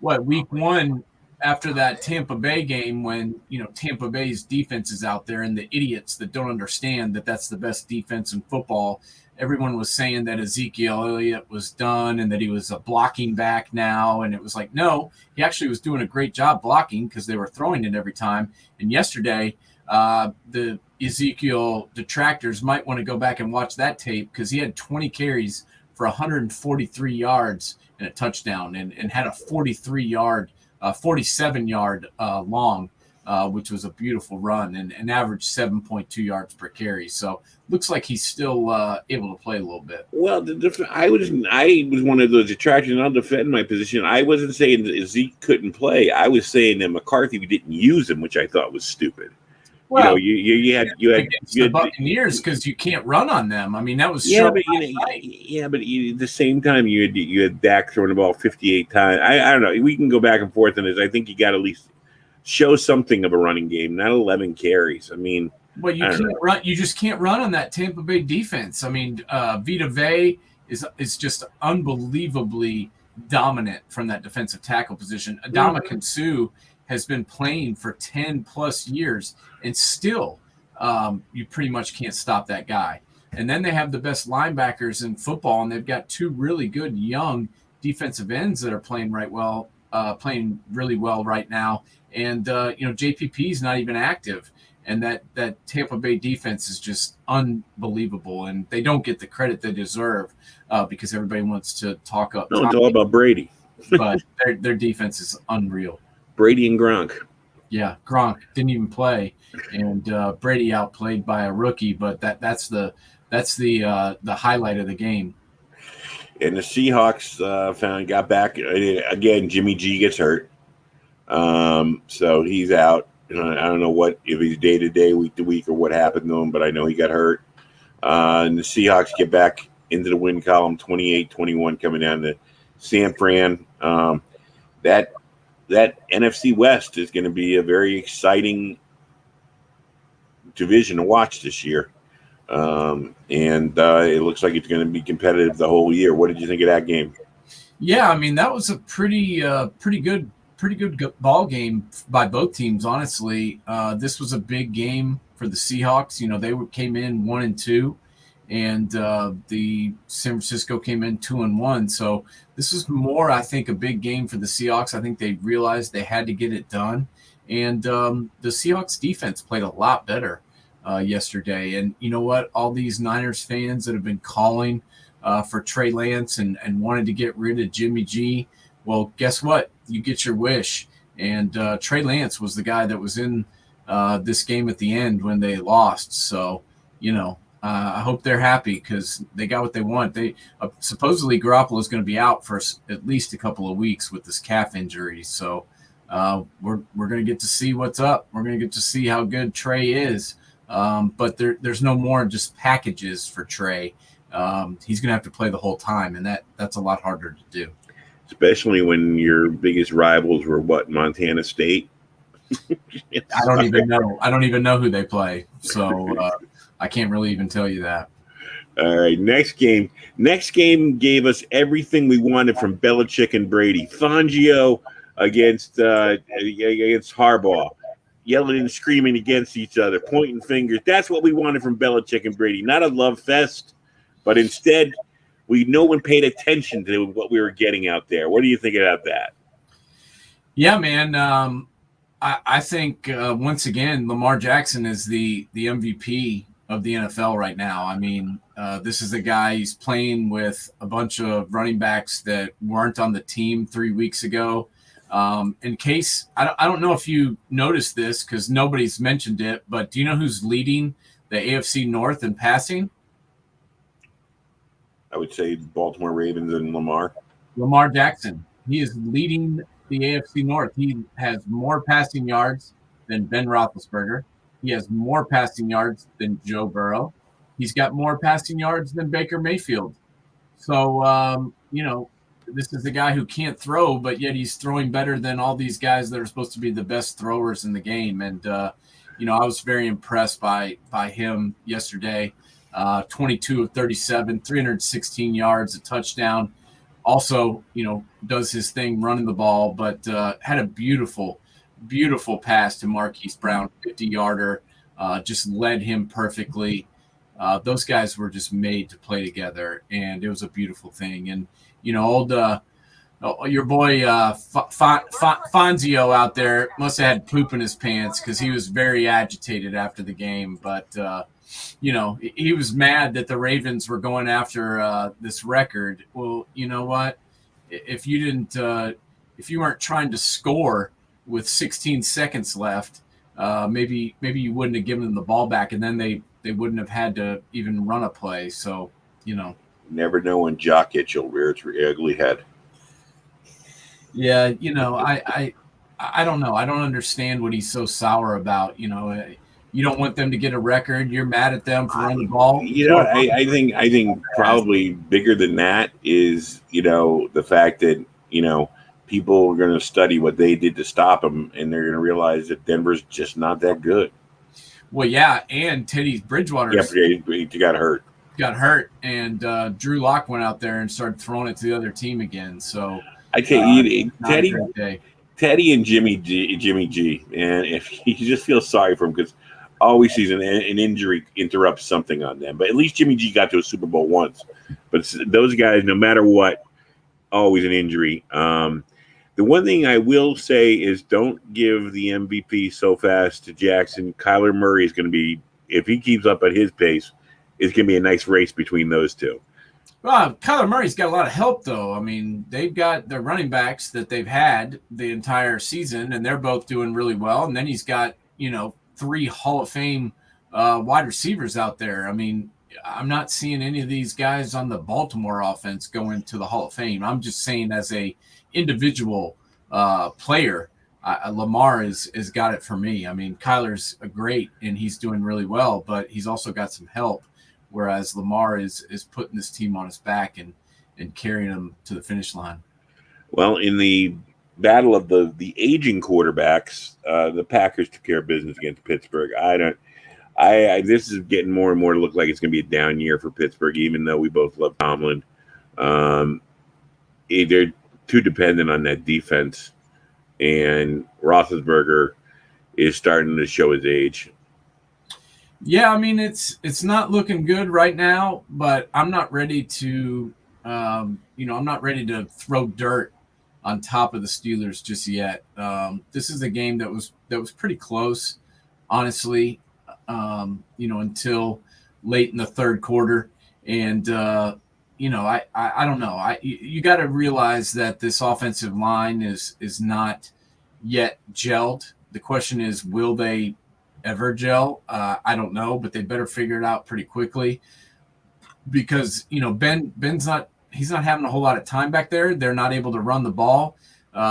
week 1 after that Tampa Bay game when Tampa Bay's defense is out there and the idiots that don't understand that that's the best defense in football. Everyone was saying that Ezekiel Elliott was done and that he was a blocking back now. And it was like, no, he actually was doing a great job blocking because they were throwing it every time. And yesterday, the Ezekiel detractors might want to go back and watch that tape because he had 20 carries for 143 yards and a touchdown and had a 47-yard long, which was a beautiful run and averaged 7.2 yards per carry. So looks like he's still able to play a little bit. Well, I was one of those detractors. I'll defend my position. I wasn't saying that Zeke couldn't play. I was saying that McCarthy didn't use him, which I thought was stupid. Well, you had the Buccaneers because you can't run on them. I mean, that was but at the same time you had Dak throwing the ball 58 times. I don't know. We can go back and forth on this. I think you got to at least show something of a running game, not 11 carries. I mean, but you can't run. You just can't run on that Tampa Bay defense. I mean, Vita Vea is just unbelievably dominant from that defensive tackle position. Adama Suh has been playing for 10 plus years and still you pretty much can't stop that guy. And then they have the best linebackers in football, and they've got 2 really good young defensive ends that are playing really well right now. And JPP is not even active, and that Tampa Bay defense is just unbelievable, and they don't get the credit they deserve because everybody wants to talk up. No, it's all about Brady, but their defense is unreal. Brady and Gronk. Yeah, Gronk didn't even play, and Brady outplayed by a rookie. But that's the highlight of the game. And the Seahawks got back again. Jimmy G gets hurt, so he's out. I don't know if he's day to day, week to week, or what happened to him, but I know he got hurt. And the Seahawks get back into the win column, 28-21, coming down to San Fran. That NFC West is going to be a very exciting division to watch this year. And it looks like it's going to be competitive the whole year. What did you think of that game? Yeah, I mean, that was a pretty good ball game by both teams, honestly. This was a big game for the Seahawks. They came in 1-2, and the San Francisco came in 2-1. So this is more, I think, a big game for the Seahawks. I think they realized they had to get it done, and the Seahawks defense played a lot better yesterday. And you know what? All these Niners fans that have been calling for Trey Lance and wanted to get rid of Jimmy G, well, guess what? You get your wish. And Trey Lance was the guy that was in this game at the end when they lost. So, I hope they're happy because they got what they want. They supposedly Garoppolo is going to be out for at least a couple of weeks with this calf injury. So we're going to get to see what's up. We're going to get to see how good Trey is. But there's no more just packages for Trey. He's going to have to play the whole time, and that's a lot harder to do. Especially when your biggest rivals were Montana State. I don't even know who they play. So I can't really even tell you that. All right, next game. Next game gave us everything we wanted from Belichick and Brady. Fangio against Harbaugh, yelling and screaming against each other, pointing fingers. That's what we wanted from Belichick and Brady. Not a love fest, but instead, no one paid attention to what we were getting out there. What do you think about that? Yeah, man. I think once again, Lamar Jackson is the MVP of the NFL right now. I mean, this is a guy, he's playing with a bunch of running backs that weren't on the team 3 weeks ago. In case, I don't know if you noticed this because nobody's mentioned it, but do you know who's leading the AFC North in passing? I would say Baltimore Ravens and Lamar. Lamar Jackson. He is leading the AFC North. He has more passing yards than Ben Roethlisberger. He has more passing yards than Joe Burrow. He's got more passing yards than Baker Mayfield. So, this is a guy who can't throw, but yet he's throwing better than all these guys that are supposed to be the best throwers in the game. And, I was very impressed by him yesterday. 22 of 37, 316 yards, a touchdown. Also, does his thing running the ball, but had a beautiful pass to Marquise Brown, 50-yarder, just led him perfectly. Those guys were just made to play together, and it was a beautiful thing. And, your boy Fonzio out there must have had poop in his pants because he was very agitated after the game. But, he was mad that the Ravens were going after this record. Well, you know what? If you weren't trying to score with 16 seconds left, maybe you wouldn't have given them the ball back, and then they wouldn't have had to even run a play. So, Never know when Jock Itch will rear its ugly head. Yeah, I don't know. I don't understand what he's so sour about. You don't want them to get a record. You're mad at them for running the ball. I think probably bigger than that is, the fact that, people are going to study what they did to stop him, and they're going to realize that Denver's just not that good. Well, yeah, and Teddy Bridgewater he got hurt. And Drew Lock went out there and started throwing it to the other team again. So I tell you, Teddy and Jimmy G, and if you just feel sorry for him because always sees an injury interrupts something on them. But at least Jimmy G got to a Super Bowl once. But those guys, no matter what, always an injury. The one thing I will say is don't give the MVP so fast to Jackson. Kyler Murray is going to be, if he keeps up at his pace, it's going to be a nice race between those two. Well, Kyler Murray's got a lot of help, though. I mean, they've got their running backs that they've had the entire season, and they're both doing really well. And then he's got, 3 Hall of Fame wide receivers out there. I mean, I'm not seeing any of these guys on the Baltimore offense go into the Hall of Fame. I'm just saying as a individual player, Lamar has got it for me. I mean, Kyler's great, and he's doing really well, but he's also got some help, whereas Lamar is putting this team on his back and carrying them to the finish line. Well, in the battle of the aging quarterbacks, the Packers took care of business against Pittsburgh. This is getting more and more to look like it's going to be a down year for Pittsburgh, even though we both love Tomlin. They're too dependent on that defense, and Roethlisberger is starting to show his age. Yeah, I mean it's not looking good right now, but I'm not ready to, I'm not ready to throw dirt on top of the Steelers just yet. This is a game that was pretty close, honestly. Until late in the third quarter, and I don't know. You got to realize that this offensive line is not yet gelled. The question is, will they ever gel? I don't know, but they better figure it out pretty quickly because Ben's not he's not having a whole lot of time back there. They're not able to run the ball.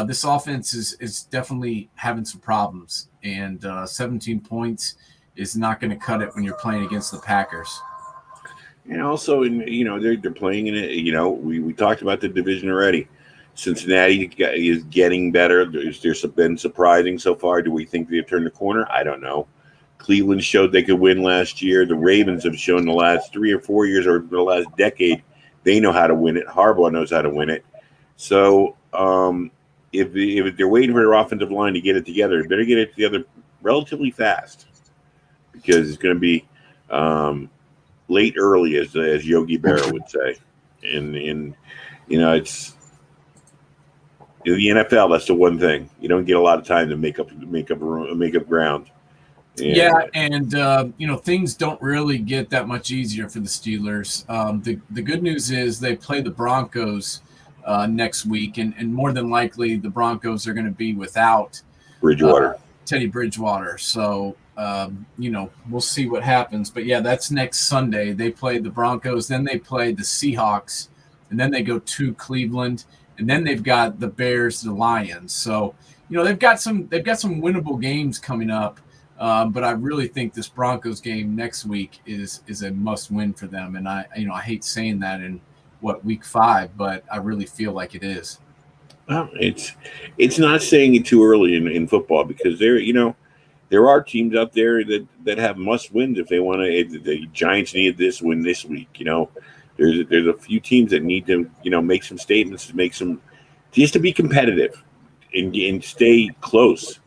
This offense is definitely having some problems, and 17 points is not going to cut it when you're playing against the Packers. And also, they're playing in it. We talked about the division already. Cincinnati is getting better. There's been surprising so far. Do we think they've turned the corner? I don't know. Cleveland showed they could win last year. The Ravens have shown the last 3 or 4 years or the last decade they know how to win it. Harbaugh knows how to win it. So if they're waiting for their offensive line to get it together, they better get it together relatively fast because it's going to be late early, as Yogi Berra would say. And it's in the NFL. That's the one thing you don't get a lot of time to make up ground. And things don't really get that much easier for the Steelers. The good news is they play the Broncos next week, and more than likely the Broncos are going to be without Bridgewater, Teddy Bridgewater. So we'll see what happens. But yeah, that's next Sunday. They play the Broncos, then they play the Seahawks, and then they go to Cleveland, and then they've got the Bears, the Lions. So they've got some winnable games coming up. But I really think this Broncos game next week is a must win for them. And I hate saying that in week 5, but I really feel like it is. Well, it's not saying it too early in football because there are teams out there that have must wins if they want to. The Giants need this win this week. There's a few teams that need to make some statements, just to be competitive and stay close.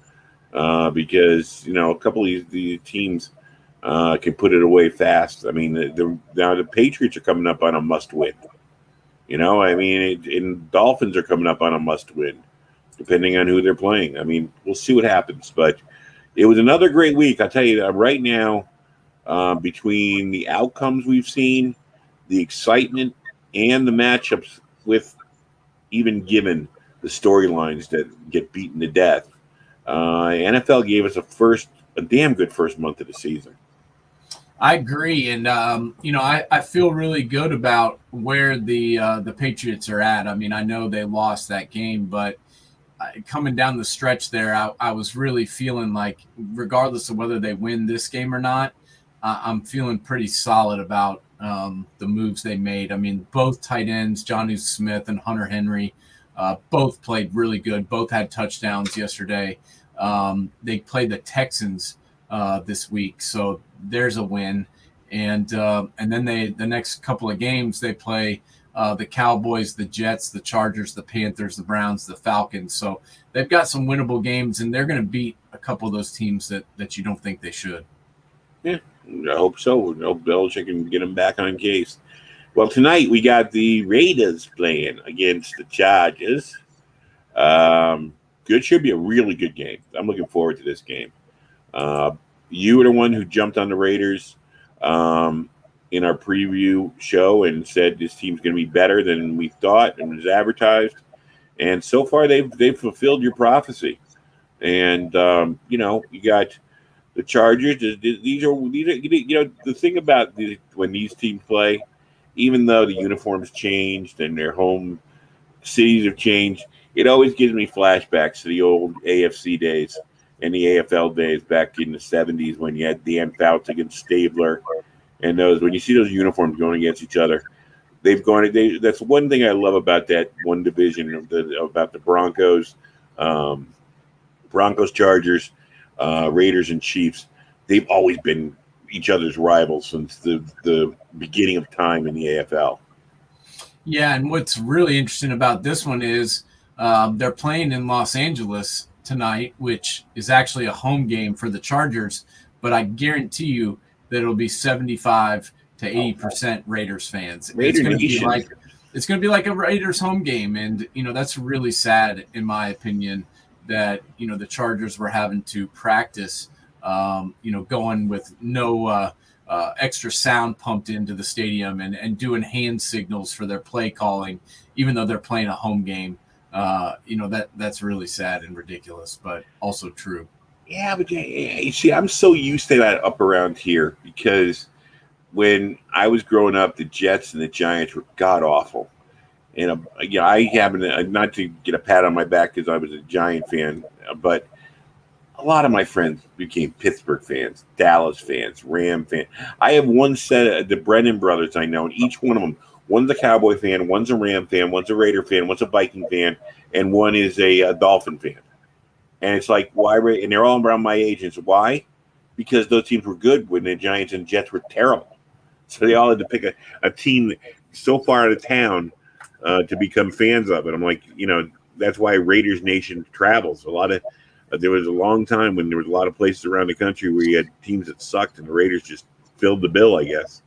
Because a couple of these teams can put it away fast. I mean, now the Patriots are coming up on a must-win. And Dolphins are coming up on a must-win, depending on who they're playing. I mean, we'll see what happens. But it was another great week. I'll tell you that right now, between the outcomes we've seen, the excitement, and the matchups with even given the storylines that get beaten to death, NFL gave us a damn good first month of the season. I agree, and I feel really good about where the Patriots are at. I mean, I know they lost that game, but coming down the stretch there, I was really feeling like, regardless of whether they win this game or not, I'm feeling pretty solid about the moves they made. I mean, both tight ends, Jonnu Smith and Hunter Henry, both played really good. Both had touchdowns yesterday. They played the Texans this week, so there's a win. And then the next couple of games they play the Cowboys, the Jets, the Chargers, the Panthers, the Browns, the Falcons. So they've got some winnable games, and they're going to beat a couple of those teams that you don't think they should. Yeah, I hope so. I hope Belichick can get them back on case. Well, tonight we got the Raiders playing against the Chargers. Should be a really good game. I'm looking forward to this game. You were the one who jumped on the Raiders in our preview show and said this team's going to be better than we thought and was advertised. And so far, they've fulfilled your prophecy. And you got the Chargers. These are the thing about when these teams play, even though the uniforms changed and their home cities have changed, it always gives me flashbacks to the old AFC days and the AFL days back in the 70s when you had Dan Fouts against Stabler. And when you see those uniforms going against each other, that's one thing I love about that one division about the Broncos, Chargers, Raiders, and Chiefs. They've always been each other's rivals since the beginning of time in the AFL. Yeah, and what's really interesting about this one is they're playing in Los Angeles tonight, which is actually a home game for the Chargers. But I guarantee you that it'll be 75 to 80% Raiders fans. Raider It's going to be Nation. like a Raiders home game, and that's really sad in my opinion that the Chargers were having to practice, going with no extra sound pumped into the stadium and doing hand signals for their play calling, even though they're playing a home game. That's really sad and ridiculous, but also true. Yeah, but you see, I'm so used to that up around here because when I was growing up, the Jets and the Giants were god awful. And I happen to, not to get a pat on my back because I was a Giant fan, but a lot of my friends became Pittsburgh fans, Dallas fans, Ram fans. I have one set of the Brennan brothers I know, and each one of them, one's a Cowboy fan, one's a Ram fan, one's a Raider fan, one's a Viking fan, and one is a Dolphin fan. And it's like, why? And they're all around my age. And so why? Because those teams were good when the Giants and Jets were terrible. So they all had to pick a team so far out of town to become fans of it. I'm like, that's why Raiders Nation travels. There was a long time when there was a lot of places around the country where you had teams that sucked and the Raiders just filled the bill, I guess.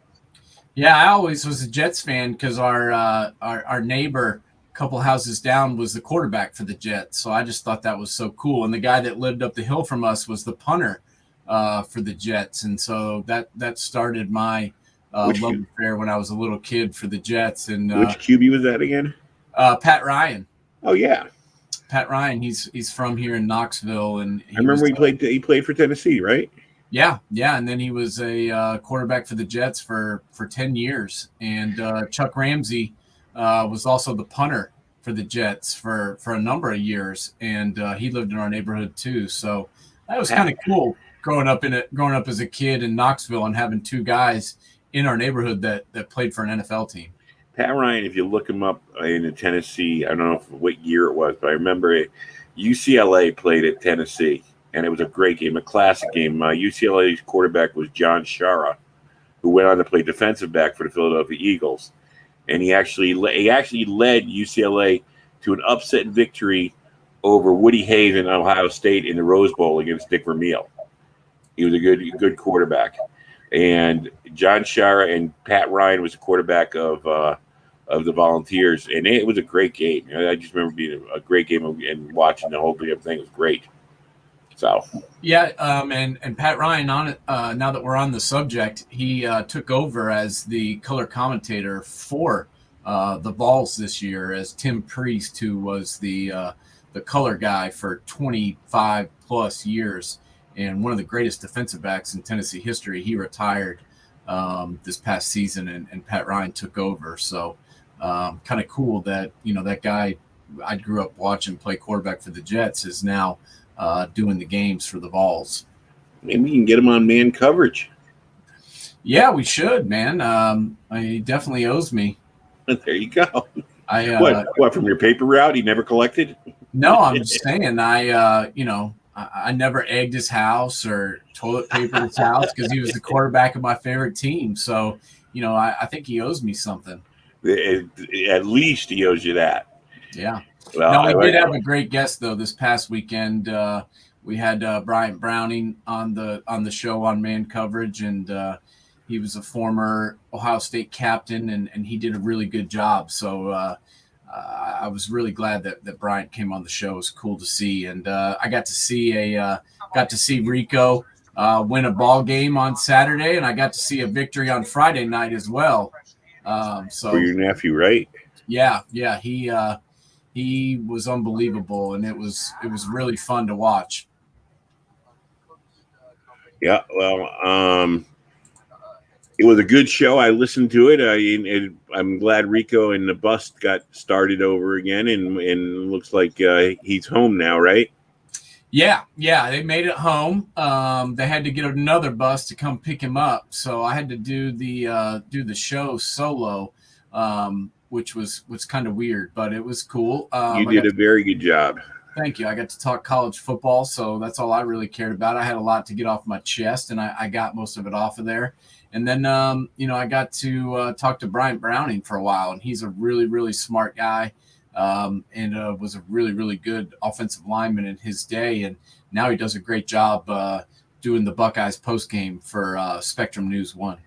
Yeah, I always was a Jets fan because our neighbor a couple houses down was the quarterback for the Jets. So I just thought that was so cool. And the guy that lived up the hill from us was the punter for the Jets. And so that started my love affair when I was a little kid for the Jets. And which QB was that again? Pat Ryan. Oh yeah, Pat Ryan. He's from here in Knoxville, and I remember he played for Tennessee, right? Yeah, and then he was a quarterback for the Jets for 10 years. And Chuck Ramsey was also the punter for the Jets for a number of years, and he lived in our neighborhood too. So that was kind of cool growing up as a kid in Knoxville and having two guys in our neighborhood that played for an NFL team. Pat Ryan, if you look him up in Tennessee, I don't know what year it was, but I remember UCLA played at Tennessee, and it was a great game, a classic game. UCLA's quarterback was John Shara, who went on to play defensive back for the Philadelphia Eagles, and he actually led UCLA to an upset victory over Woody Hayes in Ohio State in the Rose Bowl against Dick Vermeil. He was a good quarterback. And John Shara and Pat Ryan was the quarterback of the Volunteers, and it was a great game. I just remember being a great game and watching the whole thing. It was great. So yeah, and Pat Ryan on it. Now that we're on the subject, he took over as the color commentator for the Vols this year, as Tim Priest, who was the color guy for 25 plus years. And one of the greatest defensive backs in Tennessee history. He retired this past season, and Pat Ryan took over. So kind of cool that that guy I grew up watching play quarterback for the Jets is now doing the games for the Vols. Maybe we can get him on man coverage. Yeah, we should, man. He definitely owes me. There you go. What from your paper route he never collected? No, I'm just saying I never egged his house or toilet papered his house because he was the quarterback of my favorite team. So, I think he owes me something. At least he owes you that. Yeah. Well, we did have a great guest though this past weekend. We had Bryant Browning on the show on Man Coverage, and he was a former Ohio State captain, and he did a really good job. So I was really glad that Bryant came on the show. It was cool to see, and I got to see Rico win a ball game on Saturday, and I got to see a victory on Friday night as well. So for your nephew, right? Yeah, he was unbelievable, and it was really fun to watch. Yeah, well, it was a good show. I listened to it. I'm glad Rico and the bus got started over again, and looks like he's home now, right? Yeah, they made it home. They had to get another bus to come pick him up, so I had to do the show solo, which was kind of weird, but it was cool. You did a very good job. Thank you. I got to talk college football, so that's all I really cared about. I had a lot to get off my chest, and I got most of it off of there. And then, I got to talk to Bryant Browning for a while, and he's a really, really smart guy, and was a really, really good offensive lineman in his day. And now he does a great job doing the Buckeyes post game for Spectrum News 1.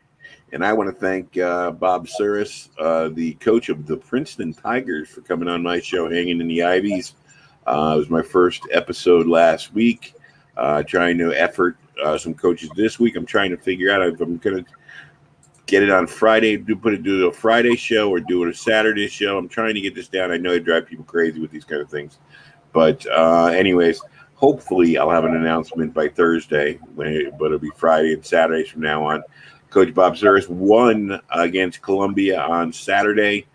And I want to thank Bob Suris, the coach of the Princeton Tigers, for coming on my show, Hanging in the Ivies. It was my first episode last week. Trying to effort some coaches this week. I'm trying to figure out if I'm going to get it on Friday, do a Friday show or do it a Saturday show. I'm trying to get this down. I know I drive people crazy with these kind of things. But anyways, hopefully I'll have an announcement by Thursday, but it'll be Friday and Saturdays from now on. Coach Bob Zuris won against Columbia on Saturday.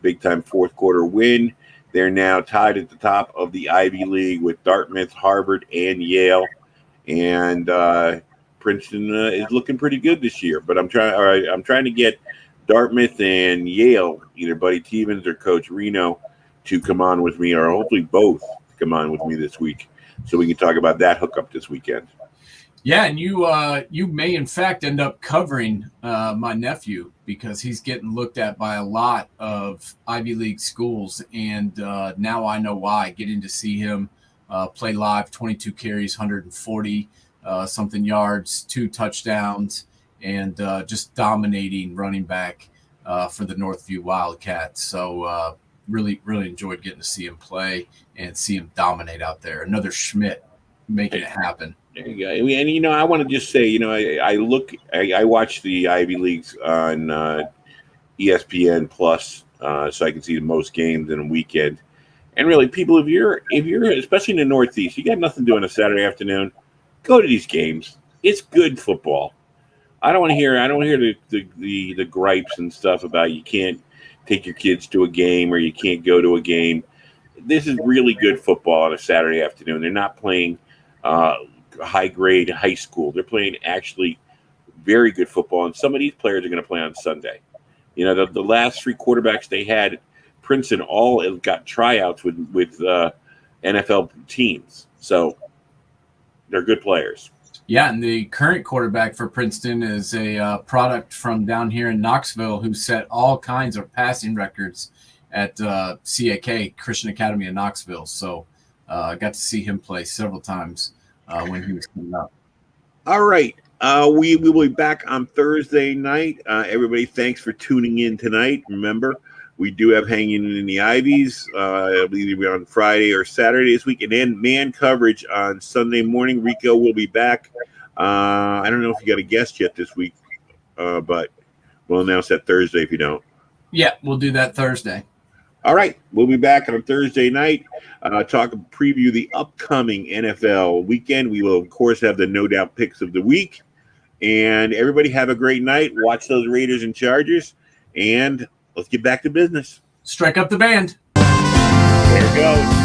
Big time fourth quarter win. They're now tied at the top of the Ivy League with Dartmouth, Harvard, and Yale. And Princeton is looking pretty good this year. But I'm trying to get Dartmouth and Yale, either Buddy Stevens or Coach Reno, to come on with me, or hopefully both come on with me this week, so we can talk about that hookup this weekend. Yeah, and you may in fact end up covering my nephew, because he's getting looked at by a lot of Ivy League schools, and now I know why. Getting to see him play live, 22 carries, 140 something yards, 2 touchdowns, and just dominating running back for the Northview Wildcats. So really enjoyed getting to see him play and see him dominate out there. Another Schmidt making it happen. There you go. And, I want to just say, I watch the Ivy Leagues on ESPN Plus, so I can see the most games in a weekend. And really, people, if you're especially in the Northeast, you got nothing to do on a Saturday afternoon, go to these games. It's good football. I don't want to hear the gripes and stuff about you can't take your kids to a game or you can't go to a game. This is really good football on a Saturday afternoon. They're not playing high-grade high school. They're playing actually very good football, and some of these players are going to play on Sunday. The last 3 quarterbacks they had, Princeton, all got tryouts with NFL teams. So they're good players. Yeah, and the current quarterback for Princeton is a product from down here in Knoxville who set all kinds of passing records at CAK, Christian Academy in Knoxville. So I got to see him play several times when he was coming up. All right. We will be back on Thursday night. Everybody, thanks for tuning in tonight. Remember, we do have Hanging in the Ivies. It'll either be on Friday or Saturday this week. And then man coverage on Sunday morning. Rico will be back. I don't know if you got a guest yet this week, but we'll announce that Thursday if you don't. Yeah, we'll do that Thursday. All right. We'll be back on Thursday night. Preview the upcoming NFL weekend. We will, of course, have the No Doubt picks of the week. And everybody have a great night. Watch those Raiders and Chargers. And let's get back to business. Strike up the band. There it goes.